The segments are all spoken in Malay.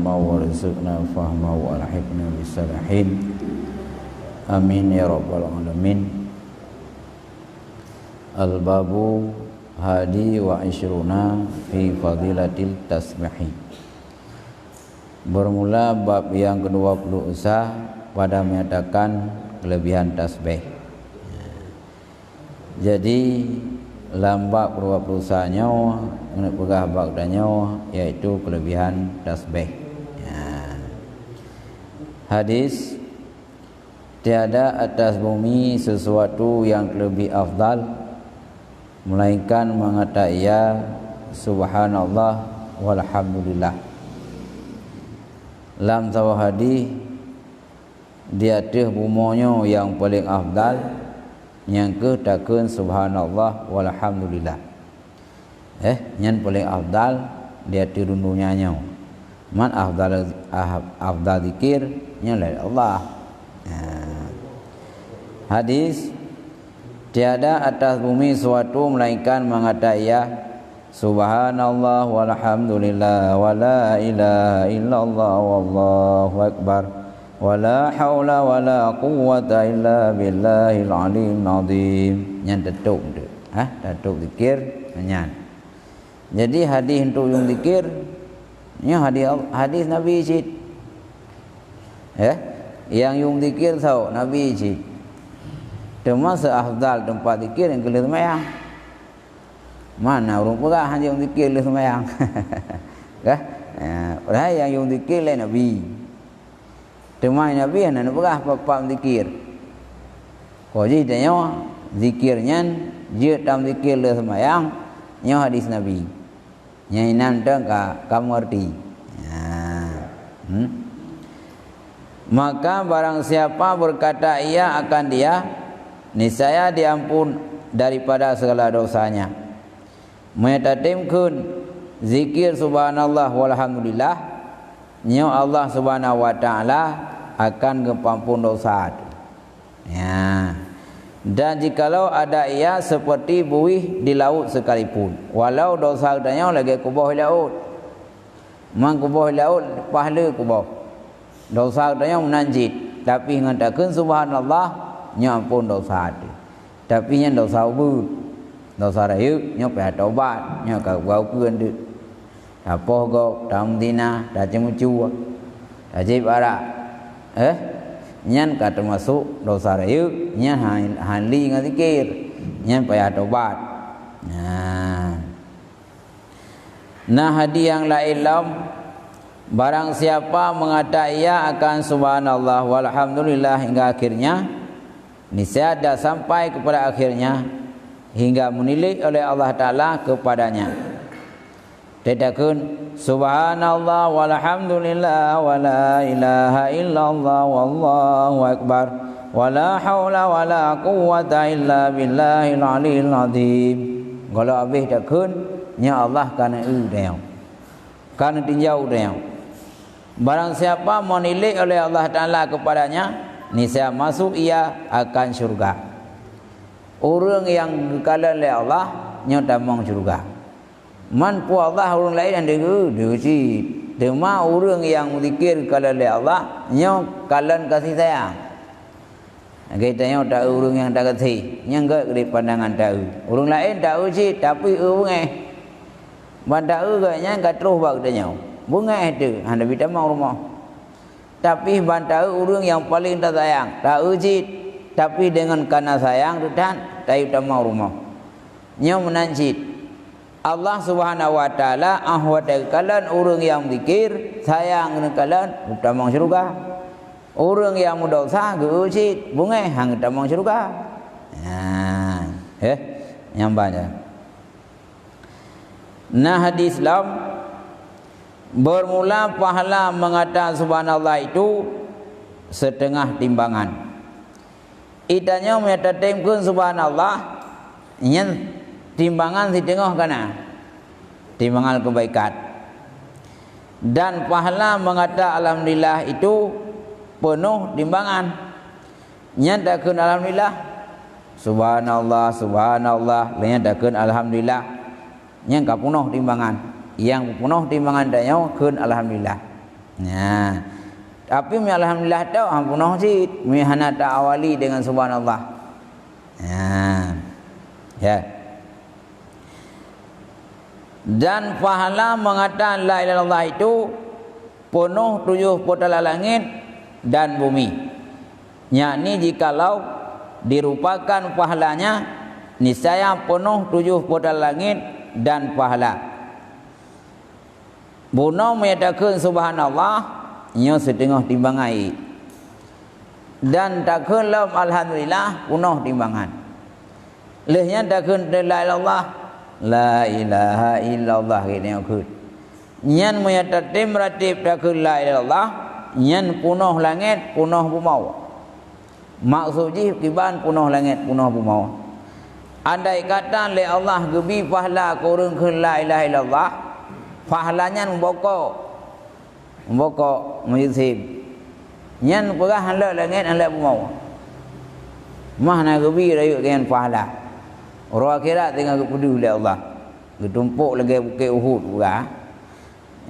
ilma warzuqna fahma wa alhiqna bisalihin. Amin ya rabbal alamin. Al-babu hadi wa ishruna fi fadilatil tasbihi. Bermula bab yang ke-20 pada menyatakan kelebihan tasbih. Jadi lambak ke-20 menurut pegah bagdanya yaitu kelebihan tasbih. Hadis: tiada atas bumi sesuatu yang lebih afdal melainkan mengata ia subhanallah walhamdulillah. Lam sawah hadis di atas bumonya yang paling afdal yang ke takun subhanallah walhamdulillah. Yang paling afdal di atas dunia nya. Man afdal zikir nya Allah. Hadis: tiada atas bumi suatu melainkan mengata ia subhanallah walhamdulillah wala ilaha illallah wallahu akbar wala haula wala quwwata illa billahil aliyyil azim. Yang tetuk tu tetuk zikir nyan. Jadi hadis untuk yang zikir nya hadis Nabi cik. Yang yung zikir tahu Nabi cik. Termasuk afdal tempat zikir yang kelih semayang. Mana orang pegah hanya yang zikir kelih semayang. Padahal yang yung zikir lain Nabi. Temai Nabi yang nak pegah apa zikir. Kau jadi tanya zikirnya dia tam zikir kelih semayang nya hadis Nabi. Yang inam dah kamu arti. Maka barang siapa berkata ia akan dia, niscaya diampun daripada segala dosanya. Metatimkun zikir subhanallah walhamdulillah, nya Allah Subhanahu wa taala akan ngepampun dosa. Dan jikalau ada ia seperti buih di laut sekalipun, walau dosa adanya lagi kubah laut, mang kubah laut pahala kubah, dosa adanya menanjit, tapi ngatakan subhanallah nya ampun dosa ada. Tapi nya dosa ubud, dosa raya nya payah taubat, nya ka gaukeun deuk. Apoh go tam dina dah cemucu. Ajib ara. Nyan ka termasuk dosa raya, nya hali dengan zikir, nya payah taubat. Nah hadis yang lain barang siapa mengata ia akan subhanallah walhamdulillah hingga akhirnya, niscaya dah sampai kepada akhirnya hingga menilai oleh Allah Ta'ala kepadanya. Tetakun subhanallah walhamdulillah wala ilaha illallah wallahu akbar wala haula wala quwwata illa billahil aliyyil azim. Kalau habis takun nya Allah kana udang, kana tinjau udang. Barang siapa menilai oleh Allah Ta'ala kepadanya, niscaya masuk ia akan syurga. Orang yang dikala oleh Allah nya damang syurga. Man pu Allah orang lain yang dia si tema orang yang zikir kala oleh Allah nya kalan kasih sayang. Kita nya tak orang yang tak kasih, nya enggak dari pandangan tahu. Orang lain tahu si tapi orang bandak nya enggak terus bak dia. Bunga itu hanya bita mau rumah. Tapi bantahu orang yang paling tak sayang, tahu si tapi dengan karena sayang dan tak mau rumah. Nya menanjit Allah Subhanahu wa taala ahwat kalian orang yang zikir sayang dengan kalian utamang syurga. Orang yang berdosa geusit bunga hang utamang syurga. Yang banyak. Nah hadis Islam bermula pahala mengatakan subhanallah itu setengah timbangan. Itanya metatimkeun subhanallah nyen timbangan di tengah kana timbangan kebaikan. Dan pahala mengata alhamdulillah itu penuh timbangan. Nyatakeun alhamdulillah subhanallah subhanallah, nyatakeun alhamdulillah nya ka penuh timbangan. Yang penuh timbangan danya keun alhamdulillah. Nah, tapi alhamdulillah tau ampunah sih mihana ta'awali dengan subhanallah. Nah. Ya. Dan pahala mengatakan la ilaha illallah itu penuh 7 putaran langit dan bumi. Yakni jikalau dirupakan pahalanya niscaya penuh 7 putaran langit dan pahala. Buno menyatakan subhanallah nya setengah timbang air. Dan takkan lam alhamdulillah penuh timbangan. Lehnya takkan la ilallah la ilaha illallah ini aku. Nyan menyatakan meratib takkan la ilallah nyan penuh langit penuh bumi. Maksudnya kiban penuh langit penuh bumi. Andai kata le Allah gebi pahala kurang ke la ilaha illallah, pahalanya membokok menyisib. Nyan perah hala langit hala bumi. Mana gebi rayu dengan pahala. Orang akhirat tengah kepedu oleh Allah. Getumpuk lagi bukit Uhud pula.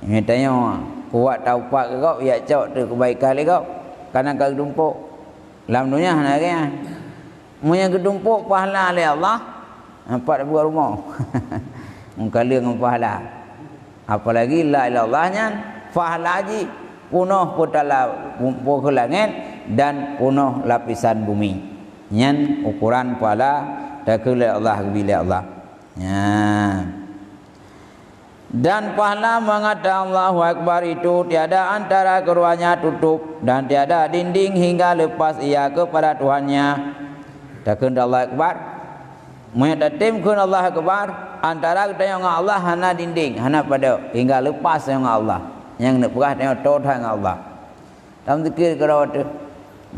Dia tanya, kuat taupak ke kau? Ya cok tu kebaikan le kau. Karena kau getumpuk. Dalam dunia nak kan. Munya getumpuk pahala oleh Allah. Nampak buat rumah. Mengkala dengan pahala. Apalagi la ilallahnya pahala haji punuh putala ke langit dan punuh lapisan bumi. Nyan ukuran pahala takula Allah bila Allah. Ya. Dan pahala mengatakan Allahu Akbar itu tiada antara keduanya tutup dan tiada dinding hingga lepas ia kepada Tuhannya. Takkan Allah Akbar. Menyatakan Allah Akbar antara kita yang Allah hana dinding, hana pada hingga lepas yang Allah. Yang nak perah tengok Tuhan Allah. Dalam zikir kalau tu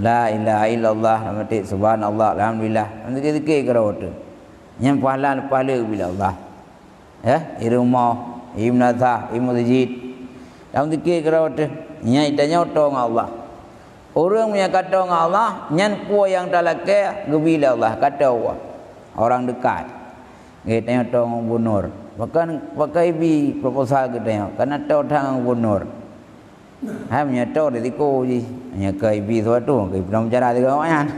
la ilaha illallah mati subhanallah alhamdulillah. Dalam zikir kalau tu. Yang pahala bila Allah. Ya, di rumah Ibn Azhar, Ibn Zid. Dalam zikir kalau tu nyai tanya tong Allah. Orang yang kata Allah nyan puan yang talakai gebila Allah kata Allah. Orang dekat. Kita tanya tong bunur. Bahkan pakai bi proposal kita tengok karena tahu tang gubernur. Hai menyatakan risiko je. Hanya kai bi suatu, kai pernah bicara dengan orang.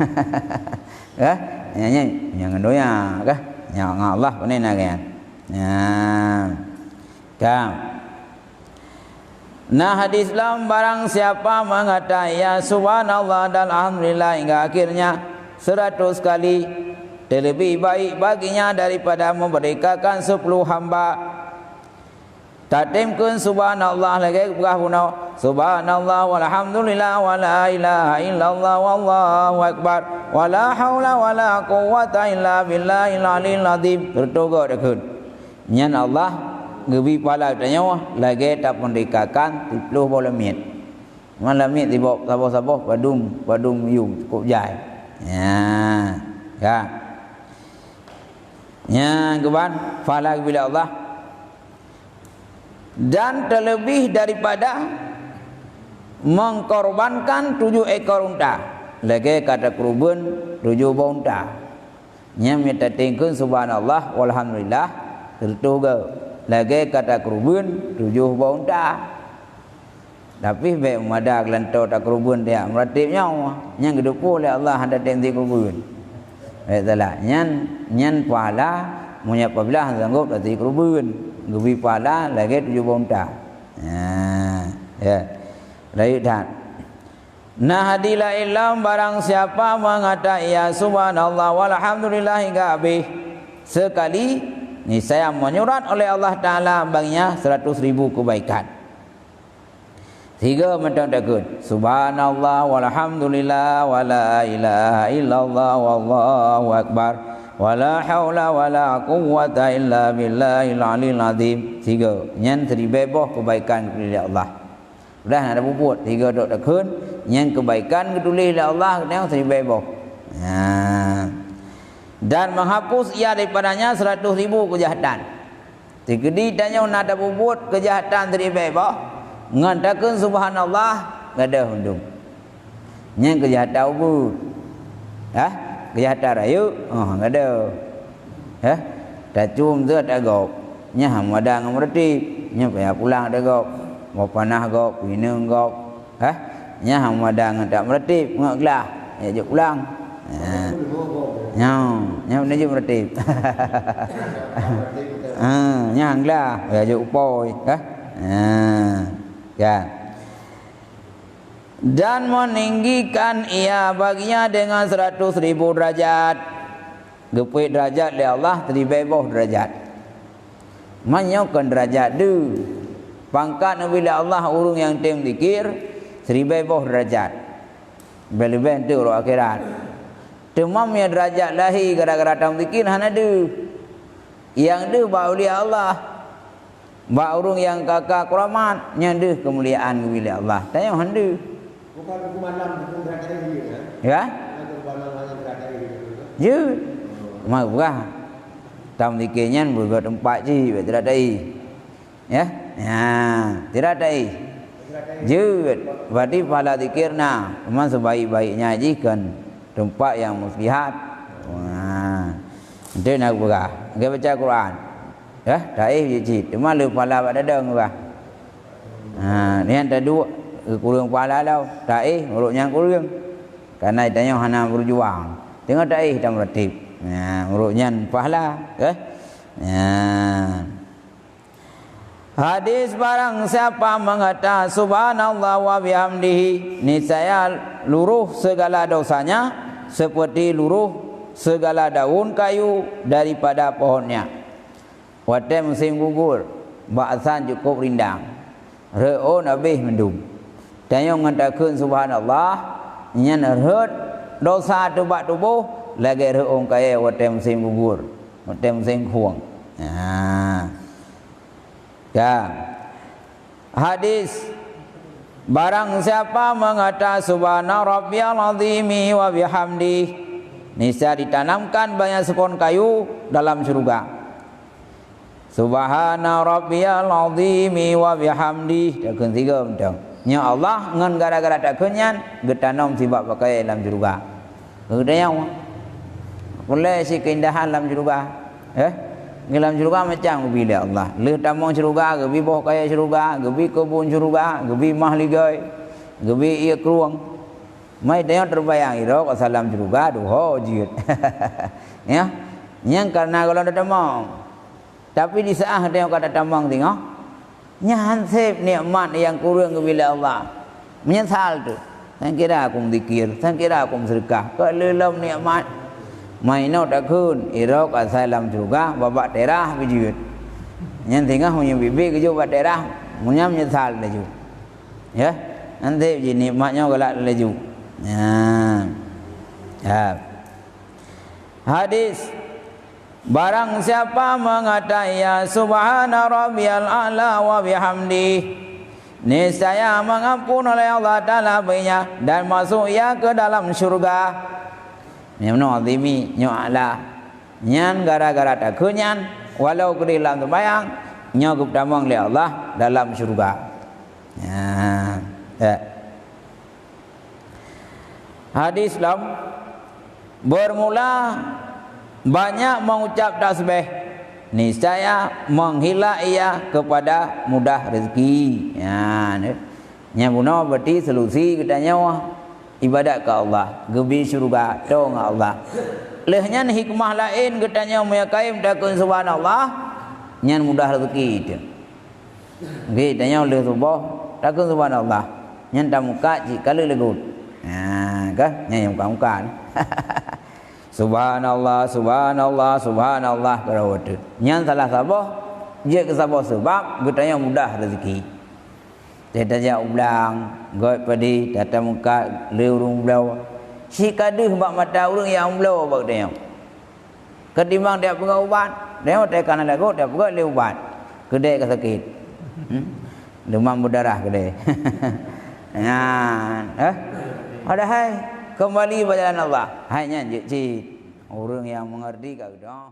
Kah? Yang doya kah? Yang Allah panen kan. Ya. Kam. Nah hadis Islam barang siapa mengatakan ya subhanallah dan alhamdulillah hingga akhirnya 100 kali terlebih baik baginya daripada memerdekakan 10 hamba. Tatimkan subhanallah lagi berahuna subhanallah walhamdulillah wala ilaha illallah wallahu akbar wala haula wala quwwata illa billahil aliyil azim. Bertoga dekun. Nyan Allah gebi pala tanya lagi tak merdekakan 10 bolamit. Malamit tiba sabah-sabah padung yung cukup jai. Ya. Ya. Yang keban pahala bila Allah dan terlebih daripada mengkorbankan 7 ekor unta lagi kata kurban 7 unta yang minta tingkun subhanallah walhamdulillah tertuga lagi kata kurban 7 unta tapi baik mada gelantau tak kurban dia meratibnya yang kedepu oleh Allah ada tenzi kurban. Baiklah, nyan pahala punya apabila sanggup dari kurban, gebi pahala lagi 7 unta. Ya. Baik dah. Nah hadilah ilam barang siapa mengata ya subhanallah walhamdulillah hingga habis sekali ni saya menyurat oleh Allah Taala baginya 100.000 kebaikan. 3 macam takut subhanallah walhamdulillah wala ilaha illallah wallahu akbar wala haula wala quwwata illa billahil aliyil azim. 3 nyan teribebah kebaikan kepada Allah. Sudah ada bubut 3 dok takun nyan kebaikan ketulis oleh Allah tengok teribebah. Dan menghapus ia daripadanya 100.000 kejahatan. Tikedi tanya nak ada bubut kejahatan teribebah. Ngatakan subhanallah enggak ada undung. Yang kejahatan ubud. Kejahatan rayu enggak ada. Tak cium tu tak gop. Nya ham ada ngamreti, nya payah pulang ada gop. panah gop, pinang gop. Nya hang madang tak meretip ngak gelah. Ya juk pulang. Nya menuju meretip. Nya hang gelah, ya juk upoi, kan. Dan meninggikan ia baginya dengan 100.000 derajat. Gepui derajat oleh Allah 1,000 derajat. Menyokan derajat tu. Pangkat Nabi Allah urung yang tim dikir 1,000 derajat. Lebih-lebih tu roh akhirat. Temam ya derajat lahir gara-gara tam dikir hana du. Yang du ba ulia Allah. Ba urung yang kakak keramat nya du kemuliaan Nabi Allah. Tanya handu. Bukan hukum malam hukum derajat ini kan? Ya? Ya. Mau buah. Tam dikirnya berbuat tempat je tidak ada. Ya? Tidak ada. Jud, berarti pahala zikirna memang sebaik-baiknya jikan tempat yang muslihat. Itu nak buka. Kita baca Quran. Ya, taif je cik. Cuma lu pahala pada deng buka. Ni yang tadu kurang pahala lau. Taif urutnya kurang. Karena ditanya hana berjuang. Tengok taif dan meretip. Urutnya pahala, Hadis barang siapa mengata subhanallah wa bihamdihi, niscaya luruh segala dosanya seperti luruh segala daun kayu daripada pohonnya. Waktu musim gugur, ba'asan cukup rindang. Re'on habis mendung. Tanya mengatakan subhanallah, nyan erhut dosa tubuh tubuh lagi re'on kaya waktu musim gugur, waktu musim kuang. Ya. Hadis barang siapa mengata subhana rabbiyal azimi wa bihamdi, niscaya ditanamkan banyak sepon kayu dalam surga. Subhana rabbiyal azimi wa bihamdi, takun tiga mentang. Nya Allah ngan gara-gara takunyan getanam sibak pakai dalam surga. Kemudian boleh si keindahan dalam surga. Dalam syurga macam bila Allah. Le tamang syurga, gebi boh kaya syurga, gebi kebun syurga, gebi mahligai, gebi ia keruang. Mai tengok terbayang iro kat salam syurga doh jid. Ya. Yang karena kalau ada tamang. Tapi di saat tengok kata tamang tengok. Nya hansip nikmat yang kurang bila Allah. Menyesal tu. Saya kira aku zikir, saya kira aku sedekah. Kalau nikmat Maino takun irok asalam juga babak terah bijut. Yang tengah punya bibi keju babak terah punya menyesal laju. Ya, nanti je nikmatnya galak laju. Ya. Hadis barang siapa mengata ya subhana rabbiyal a'la wa bihamdi, niscaya mengampun oleh Allah Ta'ala baginya dan masuk ia ke dalam syurga. Nyamno azimi nyo ala nyan gara-gara takunyan walau kedi dalam sembahyang nyo ketamang oleh Allah dalam syurga. Hadis lam bermula banyak mengucap tasbih, niscaya menghila ia kepada mudah rezeki. Nya buno berarti solusi katanya ibadat ke Allah, gebi syurga dong Allah. Lehnya hikmah lain katanya meyakaim takun subhanallah, nyan mudah rezeki itu. Ge tanya oleh subuh takun subhanallah, nyan tak muka jika legut. Kah nyan muka. Subhanallah, subhanallah, subhanallah kalau itu. Nyan salah sabah, je ke sabah sebab katanya mudah rezeki. Dia dia ulang, goi padi datang muka leurung blau. Si kaduh bak mata urang yang blau bak dia. Ketimbang dia pergi ubat, dia tekan lagu dia pergi le ubat. Kedai ke sakit. Demam berdarah kedai. Padahal kembali pada Allah. Hanya je orang yang mengerti kau dah.